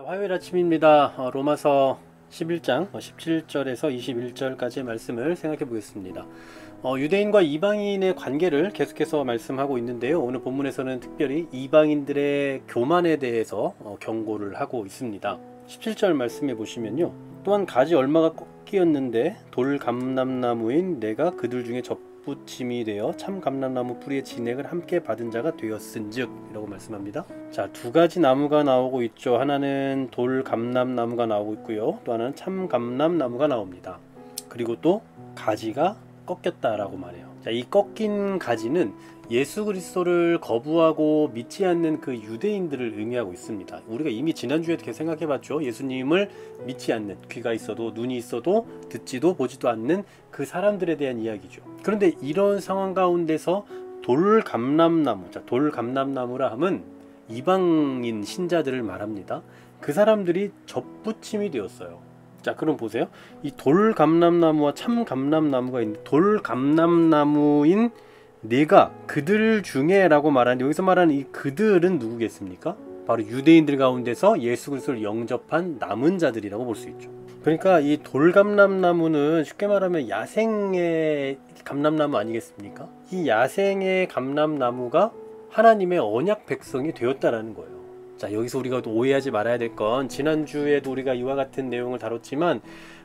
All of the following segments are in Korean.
화요일 아침입니다. 로마서 11장 17절에서 21절까지의 말씀을 생각해 보겠습니다. 유대인과 이방인의 관계를 계속해서 말씀하고 있는데요. 오늘 본문에서는 특별히 이방인들의 교만에 대해서 경고를 하고 있습니다. 17절 말씀해 보시면요. 또한 가지 얼마가 꺾이었는데 돌 감람나무인 내가 그들 중에 접붙임이 되어 참 감람나무 뿌리의 진액을 함께 받은 자가 되었은즉 이라고 말씀합니다. 자, 두 가지 나무가 나오고 있죠. 하나는 돌 감람나무가 나오고 있고요. 또 하나는 참 감람나무가 나옵니다. 그리고 또 가지가 꺾였다라고 말해요. 자, 이 꺾인 가지는 예수 그리스도를 거부하고 믿지 않는 그 유대인들을 의미하고 있습니다. 우리가 이미 지난주에 이렇게 생각해 봤죠. 예수님을 믿지 않는, 귀가 있어도 눈이 있어도 듣지도 보지도 않는 그 사람들에 대한 이야기죠. 그런데 이런 상황 가운데서 돌 감람나무, 자, 돌 감람나무라 함은 이방인 신자들을 말합니다. 그 사람들이 접붙임이 되었어요. 자, 그럼 보세요. 이 돌 감람나무와 참 감람나무가 있는데 돌 감람나무인 내가 그들 중에 라고 말하는데 여기서 말하는 이 그들은 누구겠습니까? 바로 유대인들 가운데서 예수 그리스도를 영접한 남은 자들이라고 볼 수 있죠. 그러니까 이 돌 감람나무는 쉽게 말하면 야생의 감람나무 아니겠습니까? 이 야생의 감람나무가 하나님의 언약 백성이 되었다라는 거예요. 자, 여기서 우리가 오해하지 말아야 될 건 지난주에도 우리가 이와 같은 내용을 다뤘지만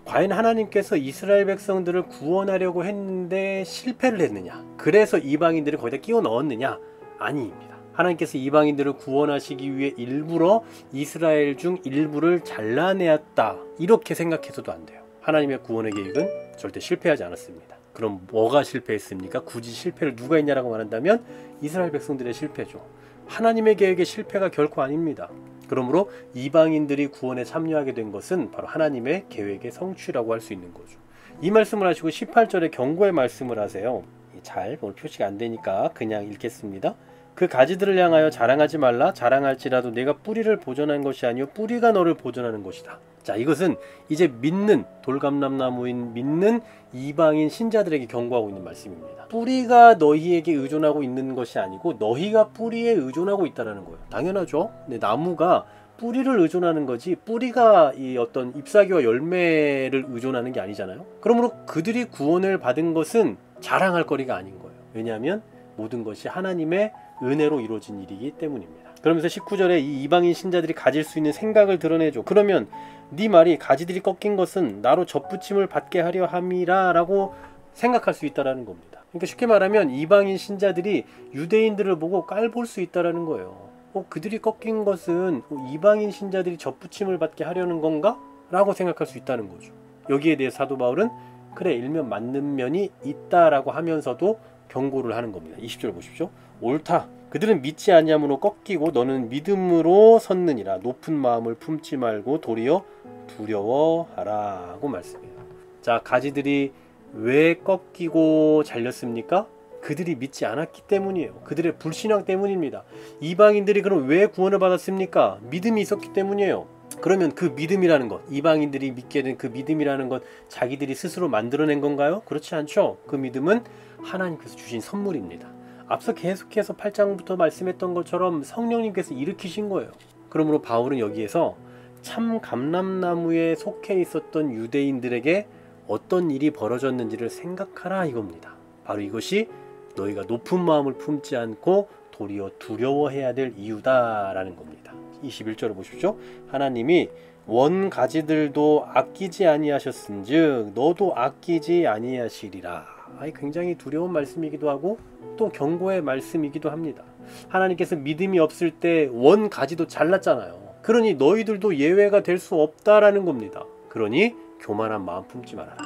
과연 하나님께서 이스라엘 백성들을 구원하려고 했는데 실패를 했느냐? 그래서 이방인들을 거기다 끼워 넣었느냐? 아닙니다. 하나님께서 이방인들을 구원하시기 위해 일부러 이스라엘 중 일부를 잘라내었다. 이렇게 생각해서도 안 돼요. 하나님의 구원의 계획은 절대 실패하지 않았습니다. 그럼 뭐가 실패했습니까? 굳이 실패를 누가 했냐라고 말한다면 이스라엘 백성들의 실패죠. 하나님의 계획의 실패가 결코 아닙니다. 그러므로 이방인들이 구원에 참여하게 된 것은 바로 하나님의 계획의 성취라고 할 수 있는 거죠. 이 말씀을 하시고 18절에 경고의 말씀을 하세요. 잘 오늘 표시가 안 되니까 그냥 읽겠습니다. 그 가지들을 향하여 자랑하지 말라. 자랑할지라도 내가 뿌리를 보존한 것이 아니요 뿌리가 너를 보존하는 것이다. 자, 이것은 이제 믿는 돌감람나무인 믿는 이방인 신자들에게 경고하고 있는 말씀입니다. 뿌리가 너희에게 의존하고 있는 것이 아니고 너희가 뿌리에 의존하고 있다는 거예요. 당연하죠. 근데 나무가 뿌리를 의존하는 거지 뿌리가 이 어떤 잎사귀와 열매를 의존하는 게 아니잖아요. 그러므로 그들이 구원을 받은 것은 자랑할 거리가 아닌 거예요. 왜냐하면 모든 것이 하나님의 은혜로 이루어진 일이기 때문입니다. 그러면서 19절에 이 이방인 신자들이 가질 수 있는 생각을 드러내죠. 그러면 네 말이 가지들이 꺾인 것은 나로 접붙임을 받게 하려 함이라 라고 생각할 수 있다는 겁니다. 그러니까 쉽게 말하면 이방인 신자들이 유대인들을 보고 깔볼 수 있다는 거예요. 그들이 꺾인 것은 이방인 신자들이 접붙임을 받게 하려는 건가? 라고 생각할 수 있다는 거죠. 여기에 대해 사도 바울은 그래, 일면 맞는 면이 있다라고 하면서도 경고를 하는 겁니다. 20절 보십시오. 옳다. 그들은 믿지 아니함으로 꺾이고 너는 믿음으로 섰느니라. 높은 마음을 품지 말고 도리어 두려워하라 하고 말씀해요. 자, 가지들이 왜 꺾이고 잘렸습니까? 그들이 믿지 않았기 때문이에요. 그들의 불신앙 때문입니다. 이방인들이 그럼 왜 구원을 받았습니까? 믿음이 있었기 때문이에요. 그러면 그 믿음이라는 것, 이방인들이 믿게 된 그 믿음이라는 것 자기들이 스스로 만들어낸 건가요? 그렇지 않죠. 그 믿음은 하나님께서 주신 선물입니다. 앞서 계속해서 8장부터 말씀했던 것처럼 성령님께서 일으키신 거예요. 그러므로 바울은 여기에서 참 감람나무에 속해 있었던 유대인들에게 어떤 일이 벌어졌는지를 생각하라 이겁니다. 바로 이것이 너희가 높은 마음을 품지 않고 도리어 두려워해야 될 이유다라는 겁니다. 21절을 보십시오. 하나님이 원 가지들도 아끼지 아니하셨은즉 너도 아끼지 아니하시리라. 굉장히 두려운 말씀이기도 하고 또 경고의 말씀이기도 합니다. 하나님께서 믿음이 없을 때 원 가지도 잘랐잖아요. 그러니 너희들도 예외가 될 수 없다라는 겁니다. 그러니 교만한 마음 품지 말아라.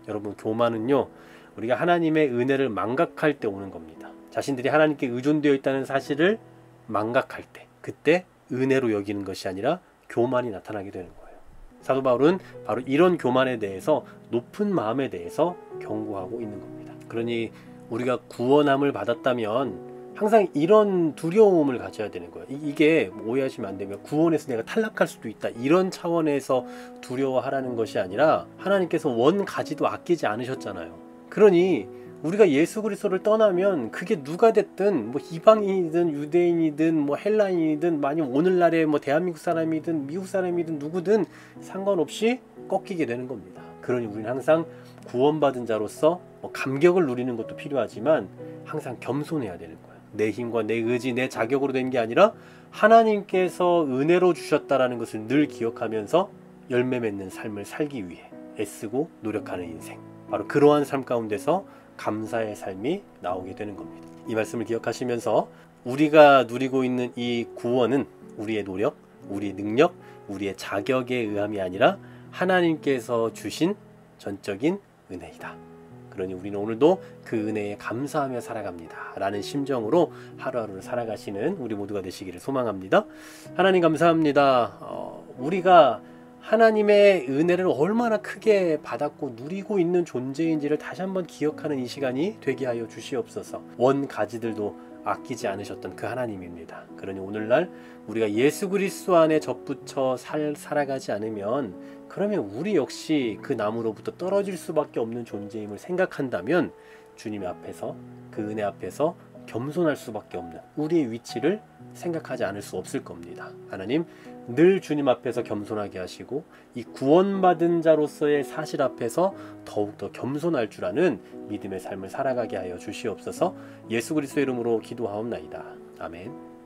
여러분, 교만은요 우리가 하나님의 은혜를 망각할 때 오는 겁니다. 자신들이 하나님께 의존되어 있다는 사실을 망각할 때, 그때 은혜로 여기는 것이 아니라 교만이 나타나게 되는 거예요. 사도 바울은 바로 이런 교만에 대해서 높은 마음에 대해서 경고하고 있는 겁니다. 그러니 우리가 구원함을 받았다면 항상 이런 두려움을 가져야 되는 거예요. 이게 오해하시면 안 되면 구원에서 내가 탈락할 수도 있다 이런 차원에서 두려워하라는 것이 아니라 하나님께서 원 가지도 아끼지 않으셨잖아요. 그러니 우리가 예수 그리스도를 떠나면 그게 누가 됐든 뭐 이방인이든 유대인이든 뭐 헬라인이든 만약 오늘날의 뭐 대한민국 사람이든 미국 사람이든 누구든 상관없이 꺾이게 되는 겁니다. 그러니 우리는 항상 구원받은 자로서 뭐 감격을 누리는 것도 필요하지만 항상 겸손해야 되는 거예요. 내 힘과 내 의지, 내 자격으로 된 게 아니라 하나님께서 은혜로 주셨다라는 것을 늘 기억하면서 열매 맺는 삶을 살기 위해 애쓰고 노력하는 인생, 바로 그러한 삶 가운데서 감사의 삶이 나오게 되는 겁니다. 이 말씀을 기억하시면서 우리가 누리고 있는 이 구원은 우리의 노력, 우리의 능력, 우리의 자격에 의함이 아니라 하나님께서 주신 전적인 은혜이다. 그러니 우리는 오늘도 그 은혜에 감사하며 살아갑니다 라는 심정으로 하루하루를 살아가시는 우리 모두가 되시기를 소망합니다. 하나님 감사합니다. 우리가 하나님의 은혜를 얼마나 크게 받았고 누리고 있는 존재인지를 다시 한번 기억하는 이 시간이 되게 하여 주시옵소서. 원가지들도 아끼지 않으셨던 그 하나님입니다. 그러니 오늘날 우리가 예수 그리스도 안에 접붙여 살아가지 않으면, 그러면 우리 역시 그 나무로부터 떨어질 수밖에 없는 존재임을 생각한다면 주님 앞에서, 그 은혜 앞에서 겸손할 수밖에 없는 우리의 위치를 생각하지 않을 수 없을 겁니다. 하나님, 늘 주님 앞에서 겸손하게 하시고 이 구원받은 자로서의 사실 앞에서 더욱더 겸손할 줄 아는 믿음의 삶을 살아가게 하여 주시옵소서. 예수 그리스도의 이름으로 기도하옵나이다. 아멘.